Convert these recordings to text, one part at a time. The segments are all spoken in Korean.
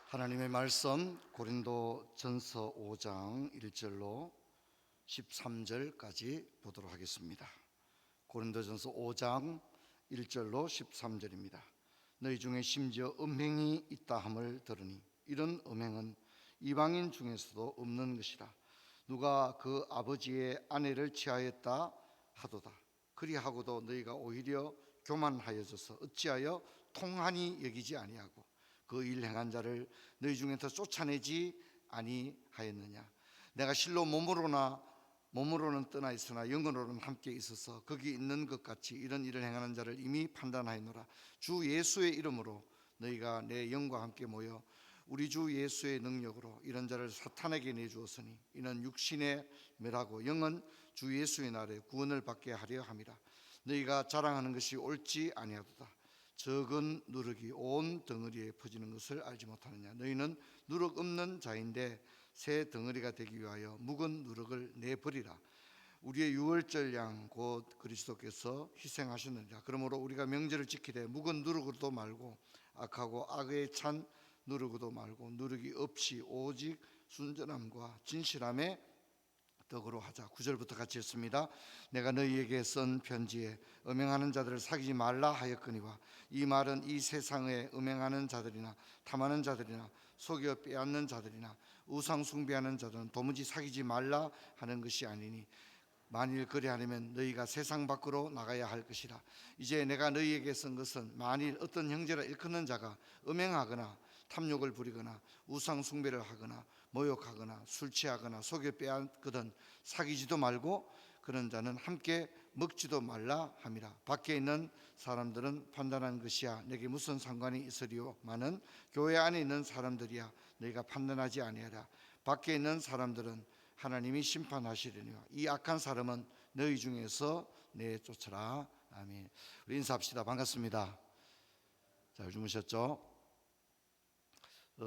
하나님의 말씀 고린도전서 5장 1절로 13절까지 보도록 하겠습니다. 고린도전서 5장 1절로 13절입니다. 너희 중에 심지어 음행이 있다 함을 들으니 이런 음행은 이방인 중에서도 없는 것이라. 누가 그 아버지의 아내를 취하였다 하도다. 그리하고도 너희가 오히려 교만하여져서 어찌하여 통하니 여기지 아니하고 그 일 행한 자를 너희 중에서 쫓아내지 아니하였느냐. 내가 실로 몸으로는 떠나 있으나 영으로는 함께 있어서 거기 있는 것 같이 이런 일을 행하는 자를 이미 판단하였노라. 주 예수의 이름으로 너희가 내 영과 함께 모여 우리 주 예수의 능력으로 이런 자를 사탄에게 내주었으니 이는 육신에 멸하고 영은 주 예수의 날에 구원을 받게 하려 함이라. 너희가 자랑하는 것이 옳지 아니하도다. 적은 누룩이 온 덩어리에 퍼지는 것을 알지 못하느냐. 너희는 누룩 없는 자인데 새 덩어리가 되기 위하여 묵은 누룩을 내버리라. 우리의 유월절 양 곧 그리스도께서 희생하셨느니라. 그러므로 우리가 명절을 지키되 묵은 누룩으로도 말고 악하고 악에 찬 누룩으로도 말고 누룩이 없이 오직 순전함과 진실함에 덕으로 하자. 9절부터 같이 읽습니다. 내가 너희에게 쓴 편지에 음행하는 자들을 사귀지 말라 하였거니와 이 말은 이 세상에 음행하는 자들이나 탐하는 자들이나 속여 빼앗는 자들이나 우상 숭배하는 자들은 도무지 사귀지 말라 하는 것이 아니니 만일 그리하려면 너희가 세상 밖으로 나가야 할 것이라. 이제 내가 너희에게 쓴 것은 만일 어떤 형제라 일컫는 자가 음행하거나 탐욕을 부리거나 우상 숭배를 하거나 모욕하거나 술 취하거나 속여 빼앗거든 사귀지도 말고 그런 자는 함께 먹지도 말라 함이라. 밖에 있는 사람들은 판단한 것이야 내게 무슨 상관이 있으리요마는 교회 안에 있는 사람들이야 너희가 판단하지 아니하라. 밖에 있는 사람들은 하나님이 심판하시려니와 이 악한 사람은 너희 중에서 내쫓으라. 아멘. 우리 인사합시다. 반갑습니다. 잘 주무셨죠?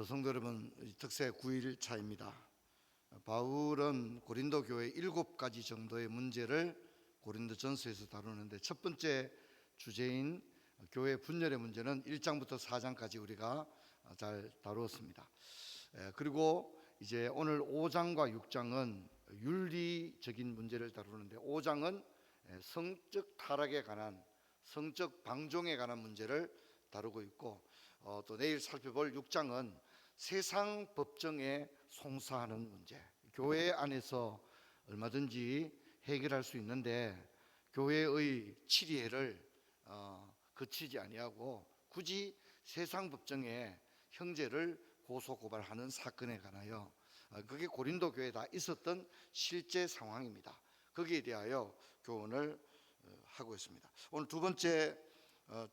성도 여러분, 특세 9일 차입니다. 바울은 고린도 교회 7가지 정도의 문제를 고린도전서에서 다루는데 첫 번째 주제인 교회 분열의 문제는 1장부터 4장까지 우리가 잘 다루었습니다. 그리고 이제 오늘 5장과 6장은 윤리적인 문제를 다루는데 5장은 성적 타락에 관한, 성적 방종에 관한 문제를 다루고 있고 또 내일 살펴볼 6장은 세상 법정에 송사하는 문제. 교회 안에서 얼마든지 해결할 수 있는데 교회의 치리해를 거치지 아니하고 굳이 세상 법정에 형제를 고소 고발하는 사건에 관하여 그게 고린도 교회에 다 있었던 실제 상황입니다. 거기에 대하여 교훈을 하고 있습니다. 오늘 두 번째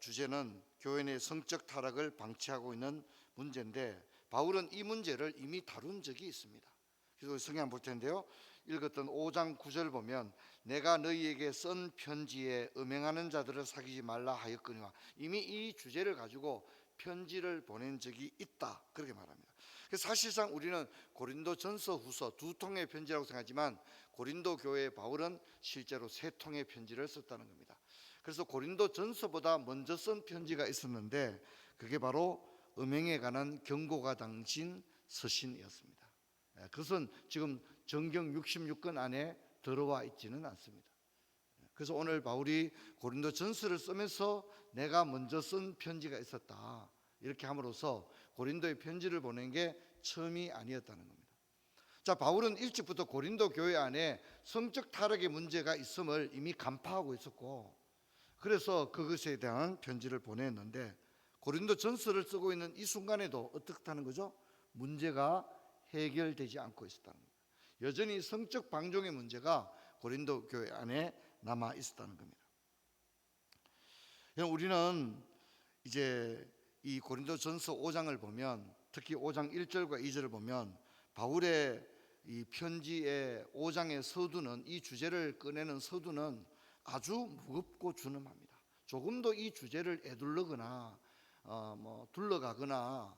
주제는 교회 내 성적 타락을 방치하고 있는 문제인데 바울은 이 문제를 이미 다룬 적이 있습니다. 그래서 성경 볼 텐데요. 읽었던 5장 9절 보면 내가 너희에게 쓴 편지에 음행하는 자들을 사귀지 말라 하였거니와 이미 이 주제를 가지고 편지를 보낸 적이 있다 그렇게 말합니다. 그래서 사실상 우리는 고린도 전서 후서 두 통의 편지라고 생각하지만 고린도 교회의 바울은 실제로 세 통의 편지를 썼다는 겁니다. 그래서 고린도 전서보다 먼저 쓴 편지가 있었는데 그게 바로 음행에 관한 경고가 담긴 서신이었습니다. 그것은 지금 정경 66권 안에 들어와 있지는 않습니다. 그래서 오늘 바울이 고린도 전서를 쓰면서 내가 먼저 쓴 편지가 있었다 이렇게 함으로써 고린도에 편지를 보낸 게 처음이 아니었다는 겁니다. 자, 바울은 일찍부터 고린도 교회 안에 성적 타락의 문제가 있음을 이미 간파하고 있었고 그래서 그것에 대한 편지를 보냈는데 고린도 전서를 쓰고 있는 이 순간에도 어떻다는 거죠? 문제가 해결되지 않고 있었다는 겁니다. 여전히 성적 방종의 문제가 고린도 교회 안에 남아 있었다는 겁니다. 우리는 이제 이 고린도전서 5장을 보면 특히 5장 1절과 2절을 보면 바울의 이 편지의 5장의 서두는 이 주제를 꺼내는 서두는 아주 무겁고 준엄합니다. 조금도 이 주제를 에둘러거나 둘러가거나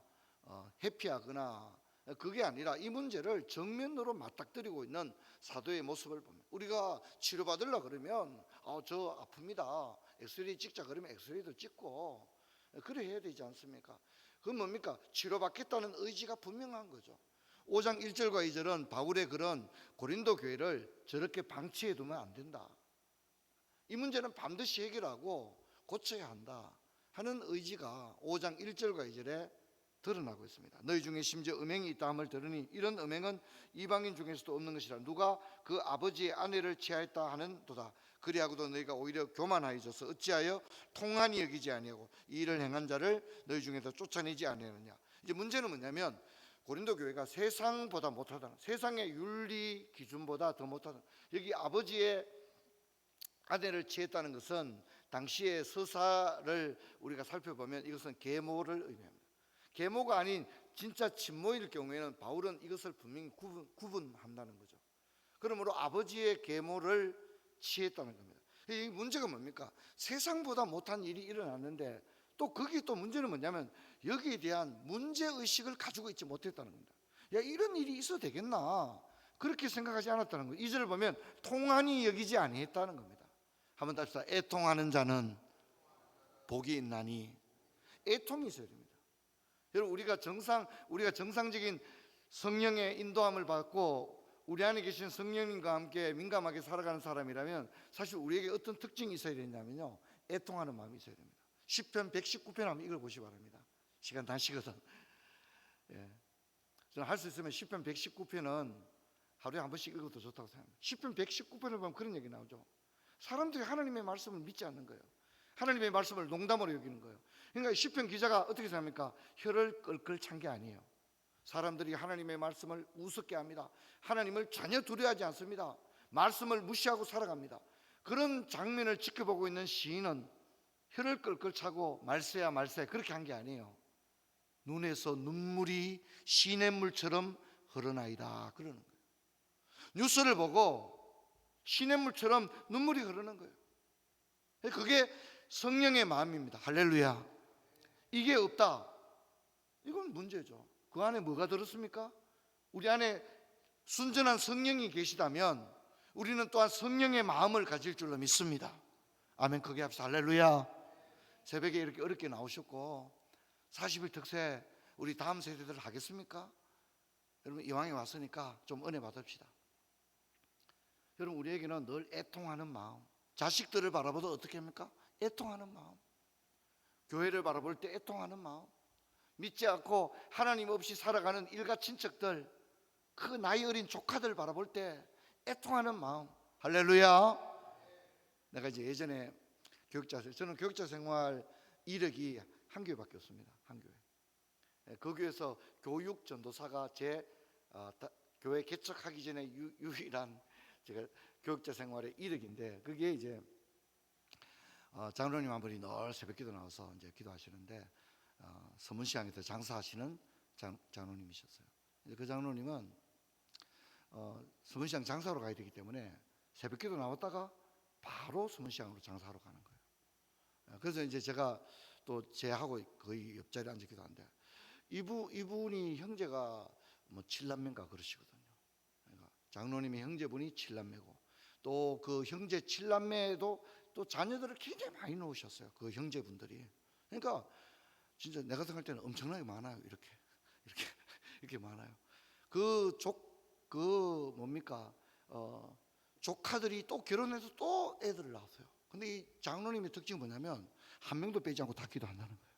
회피하거나 그게 아니라 이 문제를 정면으로 맞닥뜨리고 있는 사도의 모습을 보면 우리가 치료받으려 그러면 저 아픕니다 엑스레이 찍자 그러면 엑스레이도 찍고 그래 해야 되지 않습니까? 그건 뭡니까? 치료받겠다는 의지가 분명한 거죠. 5장 1절과 2절은 바울의 그런 고린도 교회를 저렇게 방치해 두면 안 된다. 이 문제는 반드시 해결하고 고쳐야 한다 하는 의지가 5장 1절과 2절에 드러나고 있습니다. 너희 중에 심지어 음행이 있다 함을 들으니 이런 음행은 이방인 중에서도 없는 것이라. 누가 그 아버지의 아내를 취하였다 하는 도다. 그리하고도 너희가 오히려 교만하여져서 어찌하여 통한이 여기지 아니하고 이 일을 행한 자를 너희 중에서 쫓아내지 아니하느냐. 이제 문제는 뭐냐면 고린도 교회가 세상보다 못하다, 세상의 윤리 기준보다 더 못하다. 여기 아버지의 아내를 취했다는 것은 당시의 서사를 우리가 살펴보면 이것은 계모를 의미합니다. 계모가 아닌 진짜 친모일 경우에는 바울은 이것을 분명히 구분한다는 거죠. 그러므로 아버지의 계모를 취했다는 겁니다. 이 문제가 뭡니까? 세상보다 못한 일이 일어났는데 또 거기 또 문제는 뭐냐면 여기에 대한 문제의식을 가지고 있지 못했다는 겁니다. 야, 이런 일이 있어도 되겠나? 그렇게 생각하지 않았다는 거예요. 2절을 보면 통한이 여기지 아니했다는 겁니다. 한번 다시 합시다. 애통하는 자는 복이 있나니. 애통이 있어야 됩니다. 여러분, 우리가 정상적인 성령의 인도함을 받고 우리 안에 계신 성령님과 함께 민감하게 살아가는 사람이라면 사실 우리에게 어떤 특징이 있어야 되냐면요, 애통하는 마음이 있어야 됩니다. 시편 119편 한번 읽어보시기 바랍니다. 시간 단시거든. 예. 저는 할 수 있으면 시편 119편은 하루에 한 번씩 읽어도 좋다고 생각합니다. 시편 119편을 보면 그런 얘기 나오죠. 사람들이 하나님의 말씀을 믿지 않는 거예요. 하나님의 말씀을 농담으로 여기는 거예요. 그러니까 시편 기자가 어떻게 생각합니까? 혀를 끌끌 찬 게 아니에요. 사람들이 하나님의 말씀을 우습게 합니다. 하나님을 전혀 두려워하지 않습니다. 말씀을 무시하고 살아갑니다. 그런 장면을 지켜보고 있는 시인은 혀를 끌끌 차고 말세야 말세 그렇게 한 게 아니에요. 눈에서 눈물이 시냇물처럼 흐르나이다 그러는 거예요. 뉴스를 보고 시냇물처럼 눈물이 흐르는 거예요. 그게 성령의 마음입니다. 할렐루야. 이게 없다, 이건 문제죠. 그 안에 뭐가 들었습니까? 우리 안에 순전한 성령이 계시다면 우리는 또한 성령의 마음을 가질 줄로 믿습니다. 아멘. 크게 합시다. 할렐루야. 새벽에 이렇게 어렵게 나오셨고 40일 특세 우리 다음 세대들 하겠습니까? 여러분, 이왕에 왔으니까 좀 은혜 받읍시다. 여러분, 우리에게는 늘 애통하는 마음, 자식들을 바라보도 어떻게 합니까? 애통하는 마음, 교회를 바라볼 때 애통하는 마음, 믿지 않고 하나님 없이 살아가는 일가 친척들, 그 나이 어린 조카들 바라볼 때 애통하는 마음. 할렐루야. 내가 이제 예전에 저는 교육자 생활 이력이 한 교회밖에 없습니다. 한 교회. 그 교회에서 교육 전도사가 제 교회 개척하기 전에 유일한 제가 교육자 생활의 이력인데, 그게 이제 장로님 한 분이 늘 새벽기도 나와서 이제 기도하시는데 서문시장에서 장사하시는 장로님이셨어요. 그 장로님은 서문시장 장사로 가야 되기 때문에 새벽기도 나왔다가 바로 서문시장으로 장사하러 가는 거예요. 그래서 이제 제가 또 제하고 거의 옆자리에 앉아 기도하는데 이분이 형제가 뭐 7남매인가 그러시거든요. 그러니까 장로님의 형제분이 7남매고 또 그 형제 7남매도 또 자녀들을 굉장히 많이 놓으셨어요. 그 형제분들이. 그러니까 진짜 내가 생각할 때는 엄청나게 많아요. 이렇게 많아요. 뭡니까? 조카들이 또 결혼해서 또 애들을 낳았어요. 근데 이 장로님의 특징이 뭐냐면 한 명도 빼지 않고 다 기도한다는 거예요.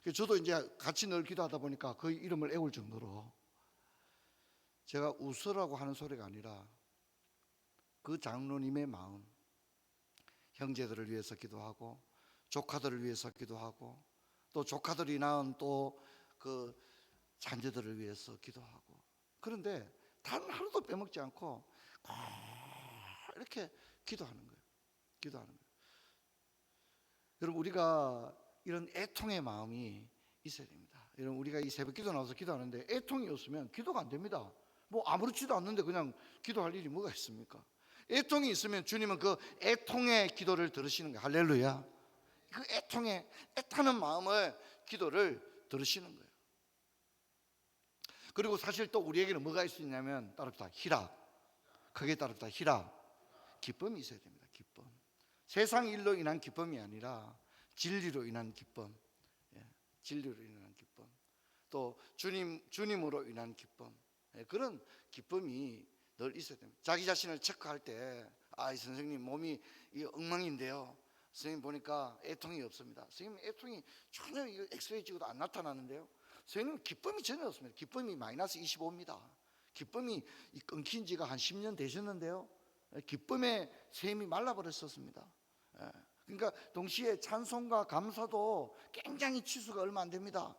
그래서 저도 이제 같이 늘 기도하다 보니까 그 이름을 애울 정도로, 제가 웃으라고 하는 소리가 아니라 그 장로님의 마음, 형제들을 위해서 기도하고 조카들을 위해서 기도하고 또 조카들이 낳은 또 그 자녀들을 위해서 기도하고, 그런데 단 하루도 빼먹지 않고 이렇게 기도하는 거예요. 여러분, 우리가 이런 애통의 마음이 있어야 됩니다. 여러분, 우리가 이 새벽 기도 나와서 기도하는데 애통이 없으면 기도가 안 됩니다. 뭐 아무렇지도 않는데 그냥 기도할 일이 뭐가 있습니까? 애통이 있으면 주님은 그 애통의 기도를 들으시는 거예요. 할렐루야. 그 애타는 마음을 기도를 들으시는 거예요. 그리고 사실 또 우리에게는 뭐가 있었냐면 따릅시다. 희락. 크게 따릅시다. 희락. 기쁨이 있어야 됩니다. 기쁨. 세상 일로 인한 기쁨이 아니라 진리로 인한 기쁨. 진리로 인한 기쁨. 또 주님으로 인한 기쁨, 그런 기쁨이 늘 있어야 됩니다. 자기 자신을 체크할 때, 이 선생님 몸이 엉망인데요, 선생님 보니까 애통이 없습니다. 선생님 애통이 전혀 엑스레이 찍어도 안 나타나는데요, 선생님 기쁨이 전혀 없습니다. 기쁨이 마이너스 25입니다. 기쁨이 끊긴 지가 한 10년 되셨는데요, 기쁨의 샘이 말라버렸었습니다. 그러니까 동시에 찬송과 감사도 굉장히 치수가 얼마 안 됩니다.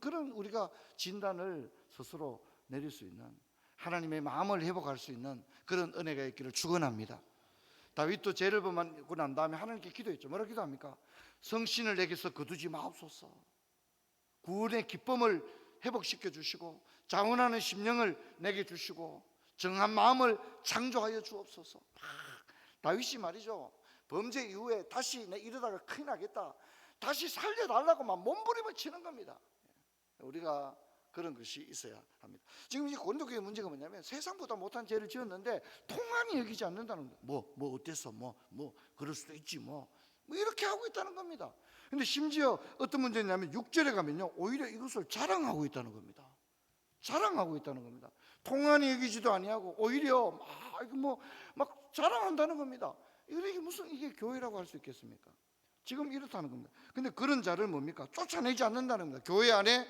그런 우리가 진단을 스스로 내릴 수 있는, 하나님의 마음을 회복할 수 있는 그런 은혜가 있기를 축원합니다. 다윗도 죄를 범하고 난 다음에 하나님께 기도했죠. 뭐라 기도합니까? 성신을 내게서 거두지 마옵소서. 구원의 기쁨을 회복시켜 주시고 자원하는 심령을 내게 주시고 정한 마음을 창조하여 주옵소서. 다윗이 말이죠, 범죄 이후에 다시 내 이러다가 큰일 나겠다, 다시 살려달라고 막 몸부림을 치는 겁니다. 우리가 그런 것이 있어야 합니다. 지금 이 고린도 교회 문제가 뭐냐면, 세상보다 못한 죄를 지었는데 통한이 여기지 않는다는 거예요. 뭐 어땠어, 뭐 그럴 수도 있지, 뭐 이렇게 하고 있다는 겁니다. 근데 심지어 어떤 문제냐면 6절에 가면요, 오히려 이것을 자랑하고 있다는 겁니다. 자랑하고 있다는 겁니다. 통한이 여기지도 아니하고 오히려 막 자랑한다는 겁니다. 이게 무슨 이게 교회라고 할 수 있겠습니까? 지금 이렇다는 겁니다. 근데 그런 자를 뭡니까? 쫓아내지 않는다는 겁니다. 교회 안에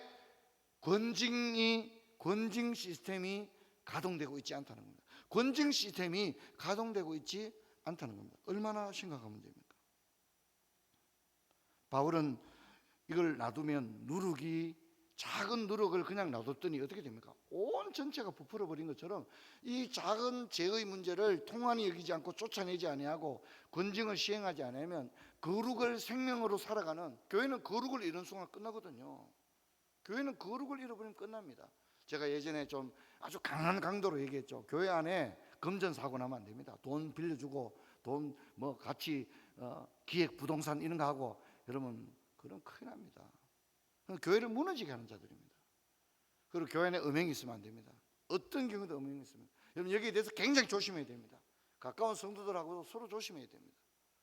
권징 시스템이 가동되고 있지 않다는 겁니다. 권징 시스템이 가동되고 있지 않다는 겁니다. 얼마나 심각한 문제입니까? 바울은 이걸 놔두면 작은 누룩을 그냥 놔뒀더니 어떻게 됩니까? 온 전체가 부풀어 버린 것처럼 이 작은 죄의 문제를 통한이 여기지 않고 쫓아내지 아니하고 권징을 시행하지 않으면 거룩을 생명으로 살아가는, 교회는 거룩을 잃은 순간 끝나거든요. 교회는 거룩을 잃어버리면 끝납니다. 제가 예전에 좀 아주 강한 강도로 얘기했죠. 교회 안에 금전사고 나면 안 됩니다. 돈 빌려주고 돈 같이 기획 부동산 이런 거 하고 여러분, 그럼 큰일 납니다. 교회를 무너지게 하는 자들입니다. 그리고 교회 안에 음행이 있으면 안 됩니다. 어떤 경우도 음행이 있으면, 여러분 여기에 대해서 굉장히 조심해야 됩니다. 가까운 성도들하고도 서로 조심해야 됩니다.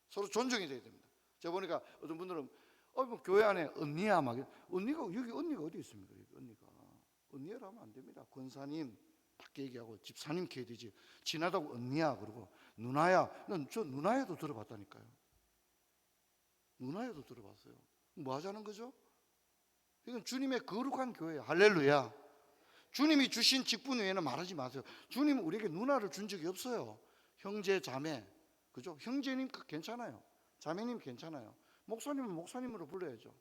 서로 존중해야 됩니다. 제가 보니까 어떤 분들은 뭐 교회 안에 언니야 막, 언니가 어디 있습니까? 언니라 하면 안 됩니다. 권사님 밖에 얘기하고 집사님 이렇게 해야 되지, 지나다고 언니야 그러고 누나야, 저 누나야도 들어봤다니까요. 누나야도 들어봤어요. 뭐 하자는 거죠? 이건 주님의 거룩한 교회예요. 할렐루야. 주님이 주신 직분 외에는 말하지 마세요. 주님은 우리에게 누나를 준 적이 없어요. 형제 자매, 그죠? 형제님 괜찮아요. 자매님 괜찮아요. 목사님은 목사님으로 불러야죠.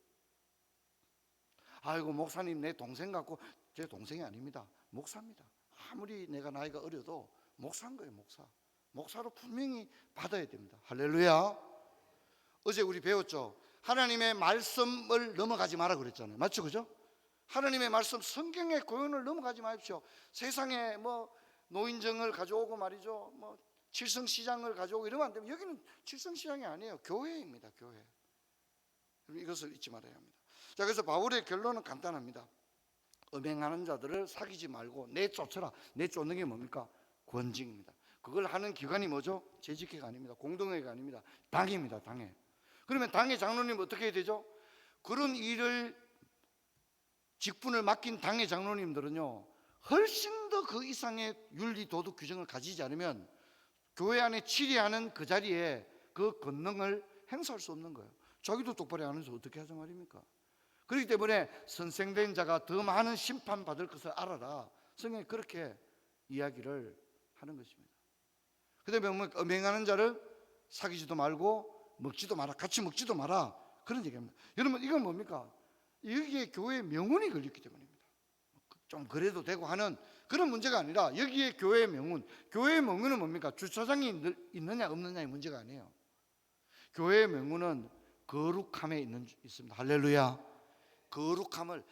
아이고 목사님 내 동생 같고, 제 동생이 아닙니다. 목사입니다. 아무리 내가 나이가 어려도 목사인 거예요. 목사로 분명히 받아야 됩니다. 할렐루야. 어제 우리 배웠죠. 하나님의 말씀을 넘어가지 마라 그랬잖아요. 맞죠? 그죠? 하나님의 말씀, 성경의 교훈을 넘어가지 마십시오. 세상에 노인정을 가져오고 말이죠, 칠성시장을 가져오고 이러면 안 됩니다. 여기는 칠성시장이 아니에요. 교회입니다. 교회. 이것을 잊지 말아야 합니다. 자, 그래서 바울의 결론은 간단합니다. 음행하는 자들을 사귀지 말고 내쫓아라. 내쫓는 게 뭡니까? 권징입니다. 그걸 하는 기관이 뭐죠? 재직회가 아닙니다. 공동회가 아닙니다. 당회입니다. 당회. 그러면 당회 장로님 어떻게 해야 되죠? 그런 일을 직분을 맡긴 당회 장로님들은요, 훨씬 더 그 이상의 윤리 도덕 규정을 가지지 않으면 교회 안에 치리하는 그 자리에 그 권능을 행사할 수 없는 거예요. 자기도 똑바로 안 하면서 어떻게 하자 말입니까? 그렇기 때문에 선생된 자가 더 많은 심판받을 것을 알아라. 성경이 그렇게 이야기를 하는 것입니다. 그 다음에 음행하는 자를 사귀지도 말고 먹지도 마라, 같이 먹지도 마라, 그런 얘기합니다. 여러분 이건 뭡니까? 여기에 교회의 명운이 걸렸기 때문입니다. 좀 그래도 되고 하는 그런 문제가 아니라 여기에 교회의 명운, 교회의 명운은 뭡니까? 주차장이 있느냐 없느냐의 문제가 아니에요. 교회의 명운은 거룩함에 있습니다. 할렐루야. 거룩함을,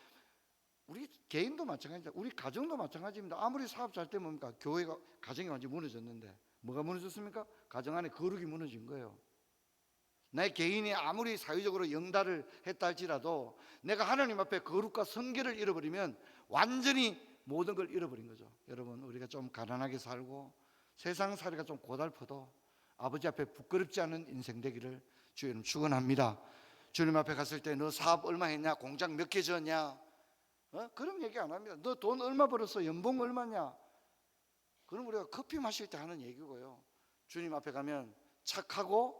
우리 개인도 마찬가지입니다. 우리 가정도 마찬가지입니다. 아무리 사업 잘 때 뭡니까? 교회가, 가정이 완전히 무너졌는데 뭐가 무너졌습니까? 가정 안에 거룩이 무너진 거예요. 내 개인이 아무리 사회적으로 영달을 했다 할지라도 내가 하나님 앞에 거룩과 성결을 잃어버리면 완전히 모든 걸 잃어버린 거죠. 여러분, 우리가 좀 가난하게 살고 세상살이가 좀 고달퍼도 아버지 앞에 부끄럽지 않은 인생 되기를 주님 축원합니다. 주님 앞에 갔을 때 너 사업 얼마 했냐? 공장 몇 개 지었냐? 그런 얘기 안 합니다. 너 돈 얼마 벌었어? 연봉 얼마냐? 그럼 우리가 커피 마실 때 하는 얘기고요. 주님 앞에 가면 착하고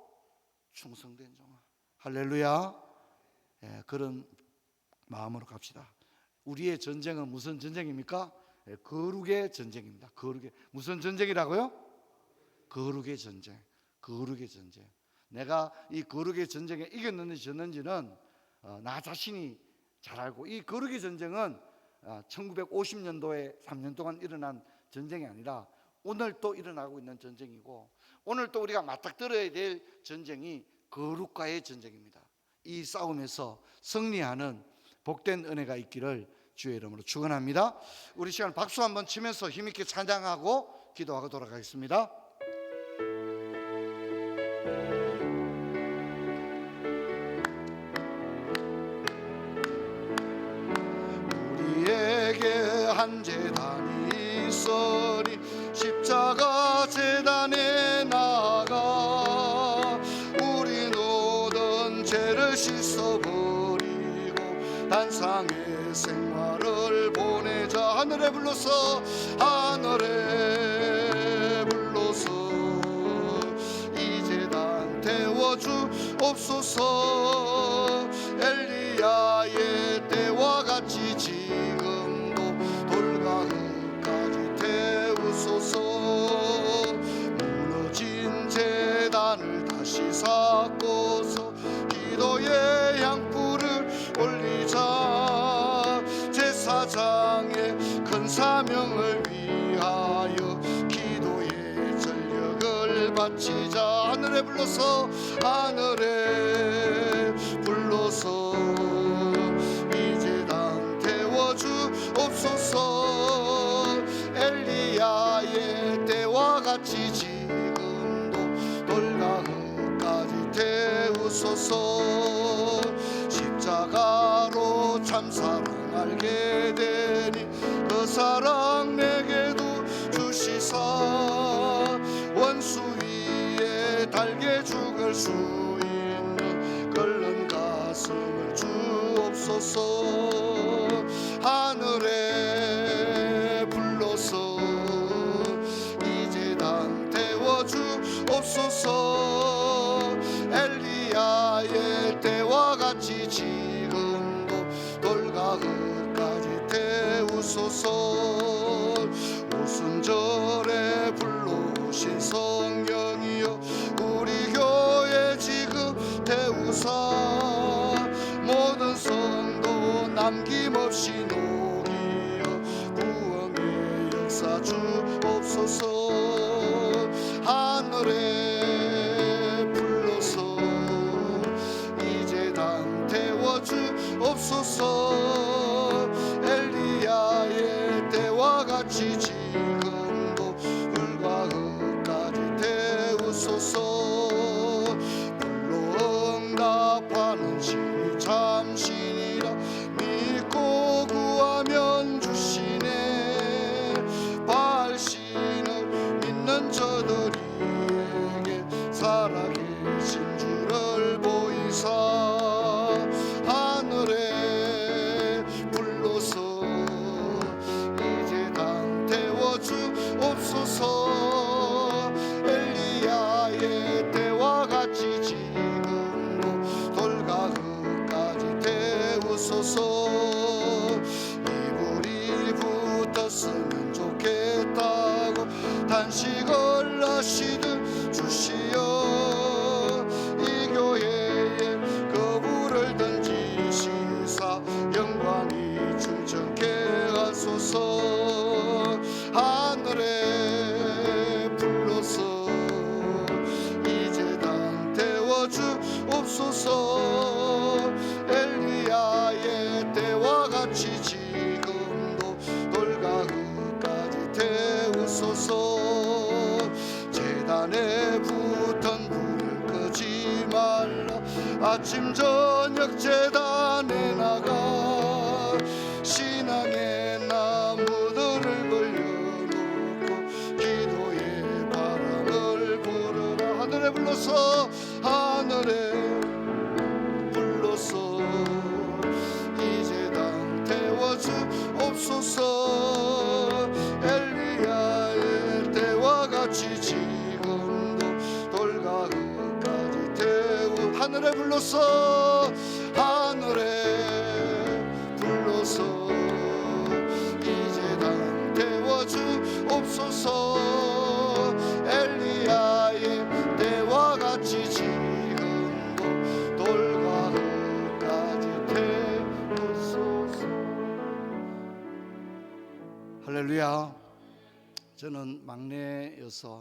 충성된 종아. 할렐루야. 그런 마음으로 갑시다. 우리의 전쟁은 무슨 전쟁입니까? 거룩의 전쟁입니다. 거룩의. 무슨 전쟁이라고요? 거룩의 전쟁. 거룩의 전쟁. 내가 이 거룩의 전쟁에 이겼는지 졌는지는 나 자신이 잘 알고, 이 거룩의 전쟁은 1950년도에 3년 동안 일어난 전쟁이 아니라 오늘 또 일어나고 있는 전쟁이고, 오늘 또 우리가 맞닥뜨려야 될 전쟁이 거룩과의 전쟁입니다. 이 싸움에서 승리하는 복된 은혜가 있기를 주의 이름으로 축원합니다. 우리 시간 박수 한번 치면서 힘있게 찬양하고 기도하고 돌아가겠습니다. 우리에게 한 제단이 있으니 십자가 제단에 나가 우리 모든 죄를 씻어버리고 단상의 생활을 보내자. 하늘에 불러서 하늘에 불러서 이 제단 태워주옵소서. 엘리야의 때와 같이 지금도 돌과 흙까지 태우소서. 무너진 제단을 다시 쌓고서 기도의 향불을 올리자. 제사장의 큰 사명을 위하여 기도의 전력을 바치자. 하늘에 불러서 하늘에 불러서 이 제단 태워주옵소서. 엘리야의 때와 같이 지금도 돌과 흙까지 태우소서. 십자가로 참 사랑 알게 되니 그 사랑 내게도 주시사. 원수 위에 달게 죽을 수 있는 끓는 가슴을 주옵소서. 하늘에 불러서 이 제단 태워주옵소서. 엘리야의 때와 같이 지금도 돌과 흙까지 태우소서. 오순절에 불러오신 성령이여 우리 교회 지금 태우사. 모든 성도 남김없이 녹이어 구원의 역사 주옵소서. 하늘에 불러서 이 제단 태워주옵소서. 엘리야의 때와 같이 지금도 불과 흙까지 태우소서. 불로 응답하는 신이 참 신이라 믿고 구하면 주시네. 바알신을 믿는 저들에게 살아계신 주를 보이사. 하늘에 불러서 이 제단 태워주옵소서. 엘리야의 때와 같이 지금도 돌과 흙까지 태우소서. 이불이 붙었으면 좋겠다고 단식을 하시듯 주시어 이 교회에 거부를 던지시사 영광이 충천케 하소서. 하늘에 불러서 이 제단 태워주옵소서. 엘리야의 때와 같이 지금도 돌과 흙까지 태우소서. 제단에 붙은 불을 끄지 말라. 아침 저녁 제단에 나가 신앙의 나무들을 벌려놓고 기도의 바람을 부르라. 하늘에 불러서 하늘에 불러서 이 제단 태워주 하늘에 불러서 하늘에 불러서 이제 당 태워주옵소서. 엘리야의 때와 같이 지금도 돌과 흙까지 태우소서. 할렐루야. 저는 막내여서